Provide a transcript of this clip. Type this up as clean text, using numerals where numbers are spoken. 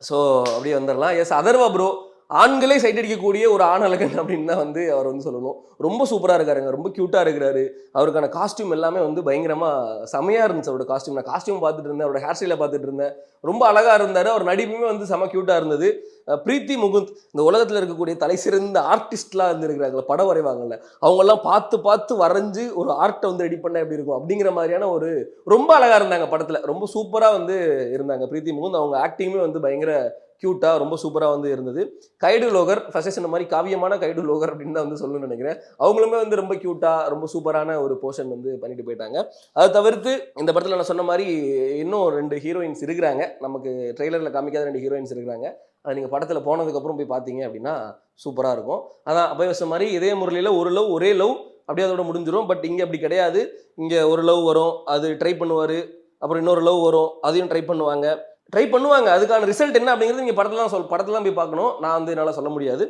So அப்படியே வந்துடலாம். S Atharva bro ஆண்களே சைட் அடிக்கக்கூடிய ஒரு ஆண் அழகன் அப்படின்னு தான் வந்து அவர் வந்து சொல்லணும். ரொம்ப சூப்பராக இருக்காருங்க, ரொம்ப க்யூட்டாக இருக்கிறாரு. அவருக்கான காஸ்டியூம் எல்லாமே வந்து பயங்கரமாக செமையாக இருந்துச்சு. அவரோட காஸ்டியூம் நான் காஸ்டியூம் பார்த்துட்டு இருந்தேன், அவரோட ஹேர் ஸ்டைலை பார்த்துட்டு இருந்தேன். ரொம்ப அழகாக இருந்தார். அவர் நடிப்புமே வந்து செம க்யூட்டாக இருந்தது. பிரீத்தி முகுந்த் இந்த உலகத்தில் இருக்கக்கூடிய தலை சிறந்த ஆர்டிஸ்ட்லாம் வந்து இருக்கிறாங்களா, படம் வரைவாங்கல்ல, அவங்கெல்லாம் பார்த்து பார்த்து வரைஞ்சு ஒரு ஆர்ட்டை வந்து ரெடி பண்ண எப்படி இருக்கும் அப்படிங்கிற மாதிரியான ஒரு ரொம்ப அழகாக இருந்தாங்க படத்தில். ரொம்ப சூப்பராக வந்து இருந்தாங்க பிரீத்தி முகுந்த். அவங்க ஆக்டிங்குமே வந்து பயங்கர க்யூட்டாக ரொம்ப சூப்பராக வந்து இருந்தது. கைடு லோகர் ஃபர்ஸ்ட் சொன்ன மாதிரி காவியமான கைடு லோகர் அப்படின்னு தான் வந்து சொல்லணும்னு நினைக்கிறேன். அவங்களுமே வந்து ரொம்ப க்யூட்டாக ரொம்ப சூப்பரான ஒரு போர்ஷன் வந்து பண்ணிட்டு போயிட்டாங்க. அதை தவிர்த்து இந்த படத்தில் நான் சொன்ன மாதிரி இன்னும் 2 ஹீரோயின்ஸ் இருக்கிறாங்க. நமக்கு ட்ரெய்லரில் காமிக்காத 2 ஹீரோயின்ஸ் இருக்கிறாங்க. அது நீங்கள் படத்தில் போனதுக்கப்புறம் போய் பார்த்தீங்க அப்படின்னா சூப்பராக இருக்கும். அதான் அப்போ சொன்ன மாதிரி இதே முரளியில் ஒரு லவ் ஒரே லவ் அப்படியே அதோட முடிஞ்சிடும். பட் இங்கே அப்படி கிடையாது. இங்கே ஒரு லவ் வரும், அது ட்ரை பண்ணுவார். அப்புறம் இன்னொரு லவ் வரும், அதையும் ட்ரை பண்ணுவாங்க. அதுக்கான ரிசல்ட் என்ன அப்படிங்கிறது நீங்கள் படத்தில் தான் போய் பார்க்கணும். நான் வந்து என்னால் சொல்ல முடியாது.